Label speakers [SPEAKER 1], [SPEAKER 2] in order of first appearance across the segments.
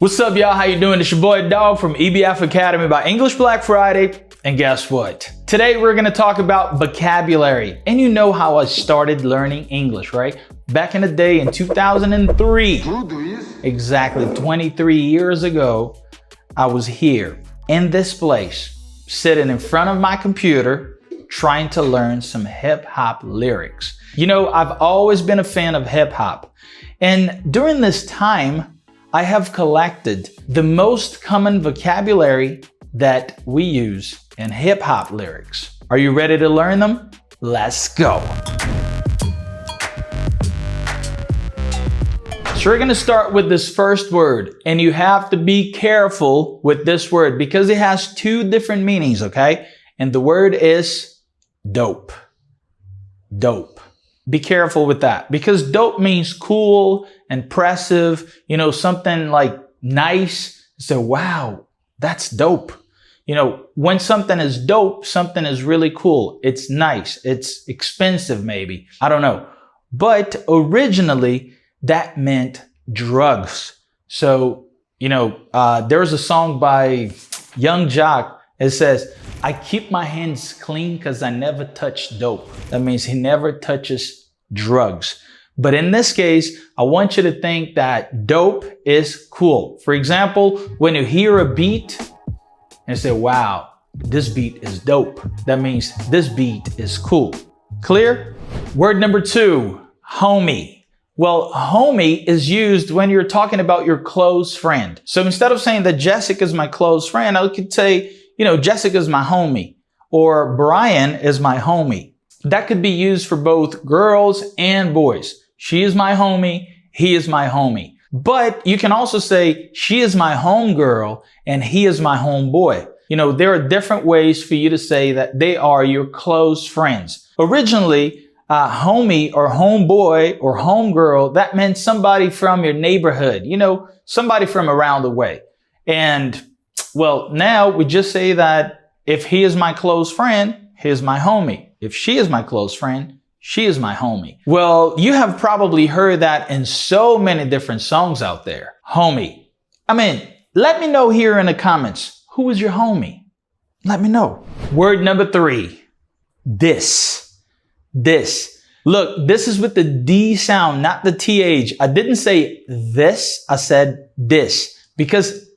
[SPEAKER 1] What's up, y'all? How you doing? It's your boy Dog from EBF Academy by English Black Friday. And guess what? Today we're gonna talk about vocabulary. And you know how I started learning English, right? Back in the day in 2003. Exactly 23 years ago, I was here in this place, sitting in front of my computer, trying to learn some hip hop lyrics. You know, I've always been a fan of hip hop. And during this time, I have collected the most common vocabulary that we use in hip hop lyrics. Are you ready to learn them? Let's go. So we're gonna start with this first word, and you have to be careful with this word because it has two different meanings, okay? And the word is dope. Dope. Be careful with that because dope means cool, impressive, you know, something like nice. So, wow, that's dope. You know, when something is dope, something is really cool. It's nice. It's expensive, maybe. I don't know. But originally, that meant drugs. So, you know, there's a song by Young Jock. It says, I keep my hands clean because I never touch dope. That means he never touches drugs. But in this case, I want you to think that dope is cool. For example, when you hear a beat and say, wow, this beat is dope. That means this beat is cool. Clear? Word number two, homie. Well, homie is used when you're talking about your close friend. So instead of saying that Jessica is my close friend, I could say, you know, Jessica is my homie or Brian is my homie. That could be used for both girls and boys. She is my homie, he is my homie. But you can also say, she is my homegirl and he is my homeboy. You know, there are different ways for you to say that they are your close friends. Originally, homie or homeboy or homegirl, that meant somebody from your neighborhood, you know, somebody from around the way. And well, now we just say that if he is my close friend, he's my homie. If she is my close friend, she is my homie. Well, you have probably heard that in so many different songs out there. Homie. I mean, let me know here in the comments, who is your homie? Let me know. Word number three, this. This. Look, this is with the D sound, not the TH. I didn't say this, I said this. Because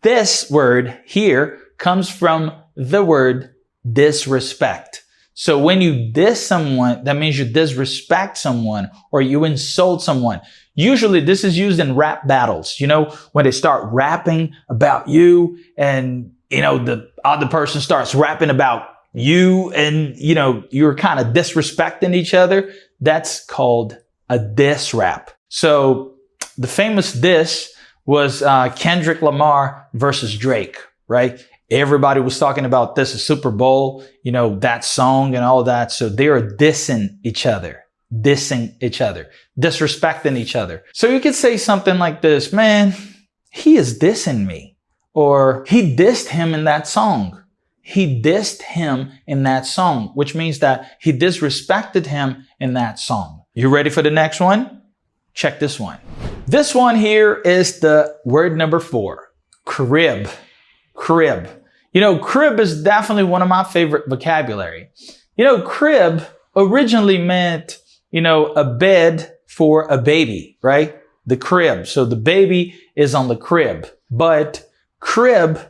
[SPEAKER 1] this word here comes from the word disrespect. So when you diss someone, that means you disrespect someone or you insult someone. Usually this is used in rap battles, you know, when they start rapping about you and, you know, the other person starts rapping about you and, you know, you're kind of disrespecting each other. That's called a diss rap. So the famous diss was Kendrick Lamar versus Drake, right? Everybody was talking about this at Super Bowl, you know, that song and all that. So they are dissing each other, disrespecting each other. So you could say something like this, man, he is dissing me. Or he dissed him in that song. He dissed him in that song, which means that he disrespected him in that song. You ready for the next one? Check this one. This one here is the word number four, crib. Crib. You know, crib is definitely one of my favorite vocabulary. You know, crib originally meant, you know, a bed for a baby, right? The crib. So the baby is on the crib. But crib,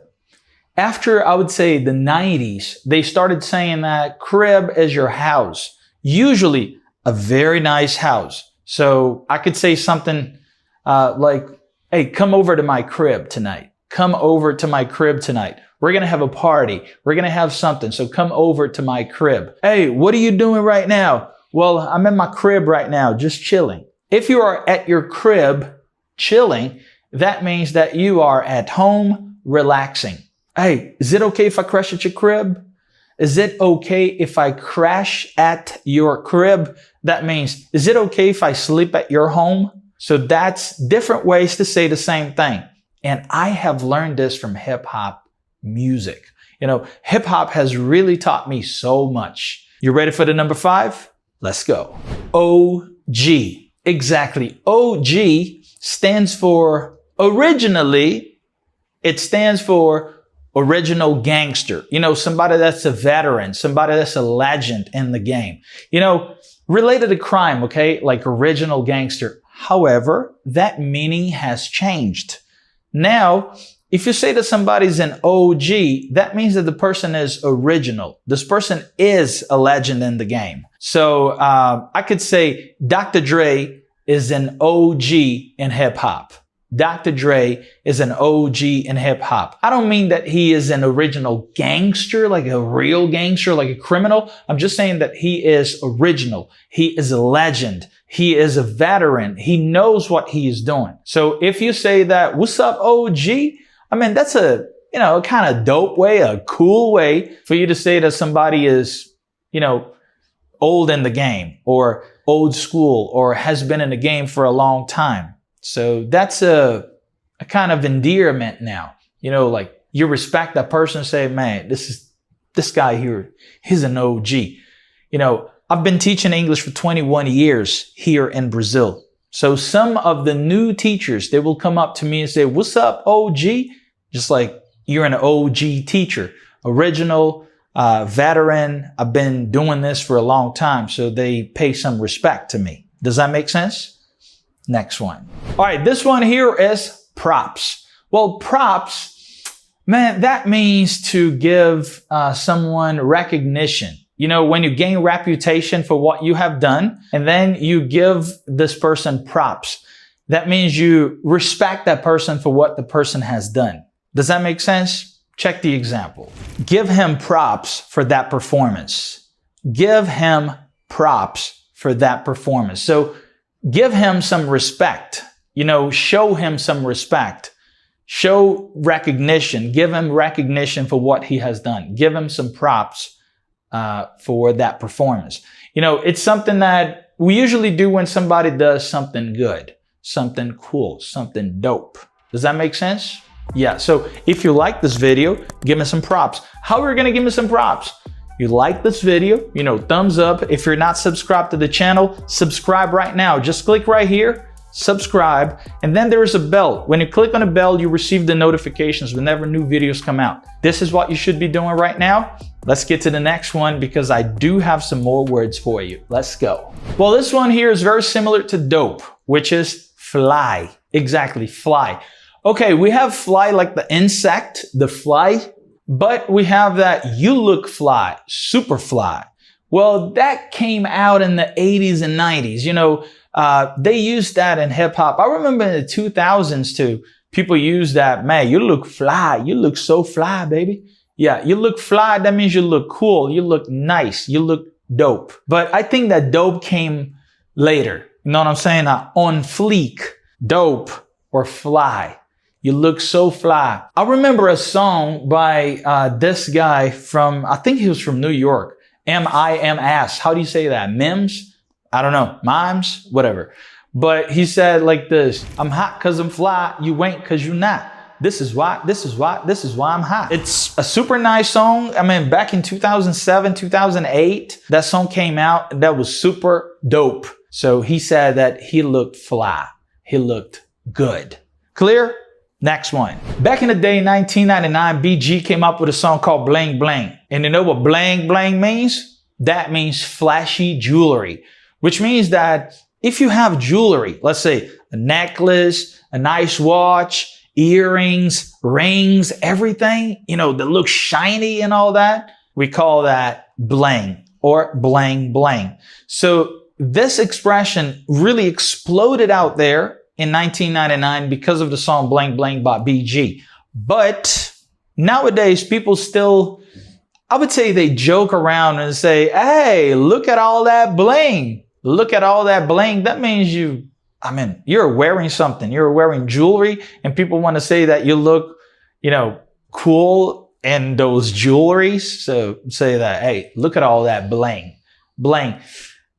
[SPEAKER 1] after I would say the 90s, they started saying that crib is your house. Usually a very nice house. So I could say something like, hey, come over to my crib tonight. Come over to my crib tonight. We're going to have a party. We're going to have something. So come over to my crib. Hey, what are you doing right now? Well, I'm in my crib right now, just chilling. If you are at your crib chilling, that means that you are at home relaxing. Hey, is it okay if I crash at your crib? Is it okay if I crash at your crib? That means, is it okay if I sleep at your home? So that's different ways to say the same thing. And I have learned this from hip hop music. You know, hip hop has really taught me so much. You ready for the number five? Let's go. OG. Exactly. OG stands for Originally, it stands for original gangster. You know, somebody that's a veteran, somebody that's a legend in the game. You know, related to crime, okay? Like original gangster. However, that meaning has changed. Now, if you say that somebody's an OG, that means that the person is original. This person is a legend in the game. So I could say Dr. Dre is an OG in hip hop. Dr. Dre is an OG in hip hop. I don't mean that he is an original gangster, like a real gangster, like a criminal. I'm just saying that he is original. He is a legend. He is a veteran. He knows what he is doing. So if you say that, what's up, OG? I mean, that's a kind of dope way, a cool way for you to say that somebody is, old in the game or old school or has been in the game for a long time. So that's a kind of endearment now. Like you respect that person, say, man, this guy here, he's an OG. I've been teaching English for 21 years here in Brazil. So some of the new teachers, they will come up to me and say, what's up, OG? Just like you're an OG teacher, original, veteran. I've been doing this for a long time. So they pay some respect to me. Does that make sense? Next one. All right, this one here is props. Well, props, man, that means to give someone recognition. When you gain reputation for what you have done, and then you give this person props, that means you respect that person for what the person has done. Does that make sense? Check the example. Give him props for that performance. Give him props for that performance. So give him some respect, show him some respect, show recognition, give him recognition for what he has done. Give him some props for that performance. It's something that we usually do when somebody does something good, something cool, something dope. Does that make sense? Yeah. So if you like this video, give me some props. How are you going to give me some props? You like this video, thumbs up. If you're not subscribed to the channel, subscribe right now. Just click right here, subscribe, and then there is a bell. When you click on the bell, you receive the notifications whenever new videos come out. This is what you should be doing right now. Let's get to the next one because I do have some more words for you. Let's go. Well, this one here is very similar to dope, which is fly. Exactly, fly. Okay, we have fly like the insect, the fly. But we have that you look fly, super fly. Well, that came out in the 80s and 90s. They used that in hip hop. I remember in the 2000s too, people used that, man, you look fly. You look so fly, baby. Yeah, you look fly. That means you look cool. You look nice. You look dope. But I think that dope came later. You know what I'm saying? On fleek, dope or fly. You look so fly. I remember a song by this guy from, I think he was from New York. M-I-M-S. How do you say that? Mims? I don't know. Mimes? Whatever. But he said like this, I'm hot cause I'm fly. You ain't cause you not. This is why I'm hot. It's a super nice song. I mean, back in 2007, 2008, that song came out and that was super dope. So he said that he looked fly. He looked good. Clear? Next one. Back in the day, 1999, BG came up with a song called Bling Bling. And you know what bling bling means? That means flashy jewelry, which means that if you have jewelry, let's say a necklace, a nice watch, earrings, rings, everything, that looks shiny and all that, we call that bling or bling bling. So this expression really exploded out there in 1999 because of the song Bling Bling by BG. But nowadays, people still, I would say they joke around and say, hey, look at all that bling. Look at all that bling. That means you're wearing something. You're wearing jewelry and people want to say that you look, cool in those jewelries. So say that, hey, look at all that bling. Bling.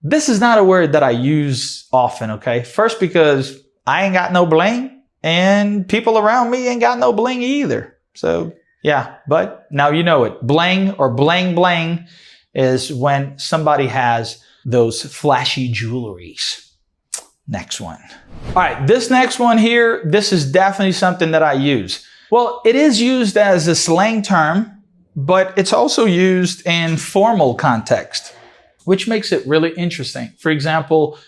[SPEAKER 1] This is not a word that I use often, okay? First, because I ain't got no bling and people around me ain't got no bling either. So yeah, but now you know it. Bling or bling bling is when somebody has those flashy jewelries. Next one. All right, this next one here, this is definitely something that I use. Well, it is used as a slang term, but it's also used in formal context, which makes it really interesting. For example,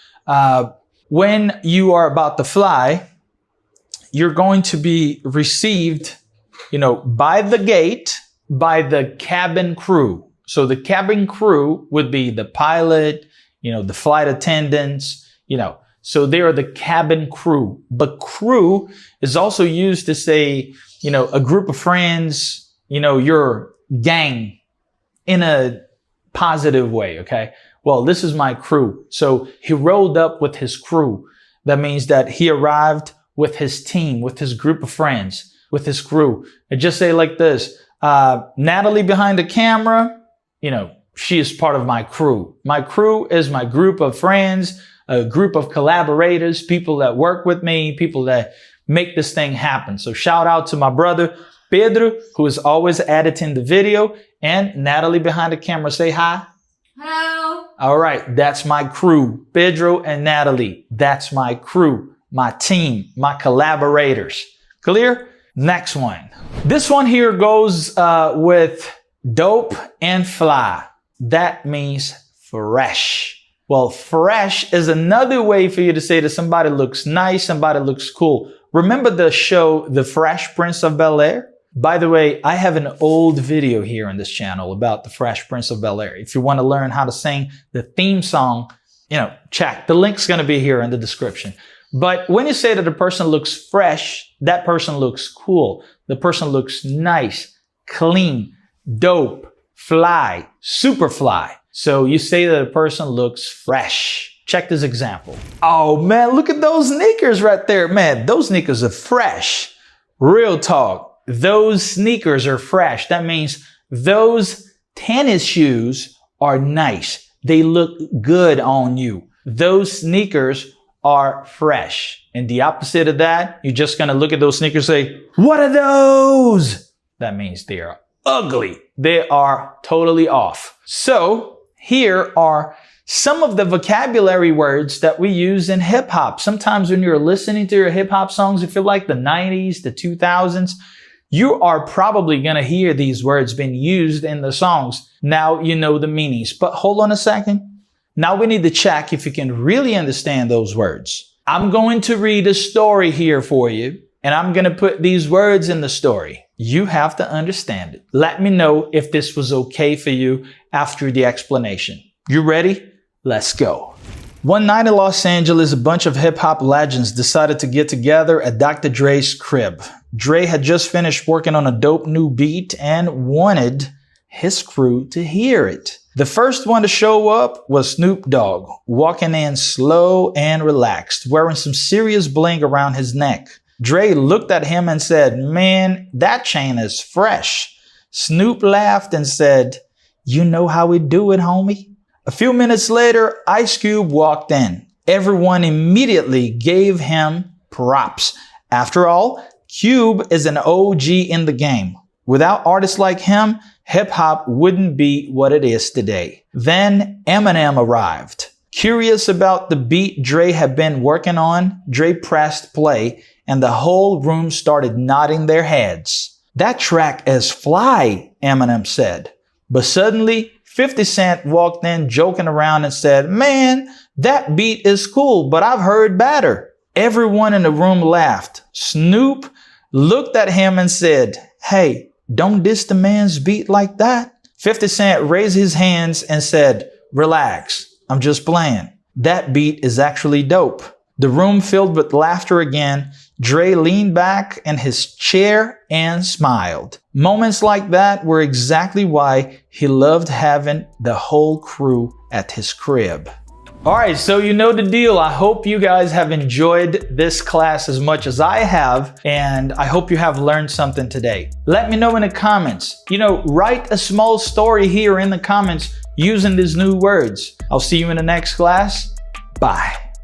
[SPEAKER 1] when you are about to fly, you're going to be received, by the gate, by the cabin crew. So the cabin crew would be the pilot, the flight attendants, so they are the cabin crew. But crew is also used to say, a group of friends, your gang in a positive way, okay? Well, this is my crew. So he rolled up with his crew. That means that he arrived with his team, with his group of friends, with his crew. And just say like this, Natalie behind the camera, she is part of my crew. My crew is my group of friends, a group of collaborators, people that work with me, people that make this thing happen. So shout out to my brother, Pedro, who is always editing the video, and Natalie behind the camera. Say hi.
[SPEAKER 2] Hello.
[SPEAKER 1] All right. That's my crew. Pedro and Natalie. That's my crew, my team, my collaborators. Clear? Next one. This one here goes with dope and fly. That means fresh. Well, fresh is another way for you to say that somebody looks nice, somebody looks cool. Remember the show, The Fresh Prince of Bel-Air? By the way, I have an old video here on this channel about The Fresh Prince of Bel-Air. If you want to learn how to sing the theme song, check. The link's going to be here in the description. But when you say that a person looks fresh, that person looks cool. The person looks nice, clean, dope, fly, super fly. So you say that a person looks fresh. Check this example. Oh man, look at those sneakers right there. Man, those sneakers are fresh. Real talk. Those sneakers are fresh. That means those tennis shoes are nice. They look good on you. Those sneakers are fresh. And the opposite of that, you're just going to look at those sneakers and say, what are those? That means they are ugly. They are totally off. So here are some of the vocabulary words that we use in hip hop. Sometimes when you're listening to your hip hop songs, if you like the 90s, the 2000s, you are probably going to hear these words being used in the songs. Now you know the meanings, but hold on a second. Now we need to check if you can really understand those words. I'm going to read a story here for you, and I'm going to put these words in the story. You have to understand it. Let me know if this was okay for you after the explanation. You ready? Let's go. One night in Los Angeles, a bunch of hip-hop legends decided to get together at Dr. Dre's crib. Dre had just finished working on a dope new beat and wanted his crew to hear it. The first one to show up was Snoop Dogg, walking in slow and relaxed, wearing some serious bling around his neck. Dre looked at him and said, "Man, that chain is fresh." Snoop laughed and said, "You know how we do it, homie." A few minutes later, Ice Cube walked in. Everyone immediately gave him props. After all, Cube is an OG in the game. Without artists like him, hip-hop wouldn't be what it is today. Then Eminem arrived. Curious about the beat Dre had been working on, Dre pressed play and the whole room started nodding their heads. "That track is fly," Eminem said. But suddenly, 50 Cent walked in joking around and said, "Man, that beat is cool, but I've heard better." Everyone in the room laughed. Snoop looked at him and said, "Hey, don't diss the man's beat like that." 50 Cent raised his hands and said, "Relax, I'm just playing. That beat is actually dope." The room filled with laughter again. Dre leaned back in his chair and smiled. Moments like that were exactly why he loved having the whole crew at his crib. All right, so you know the deal. I hope you guys have enjoyed this class as much as I have, and I hope you have learned something today. Let me know in the comments. Write a small story here in the comments using these new words. I'll see you in the next class. Bye.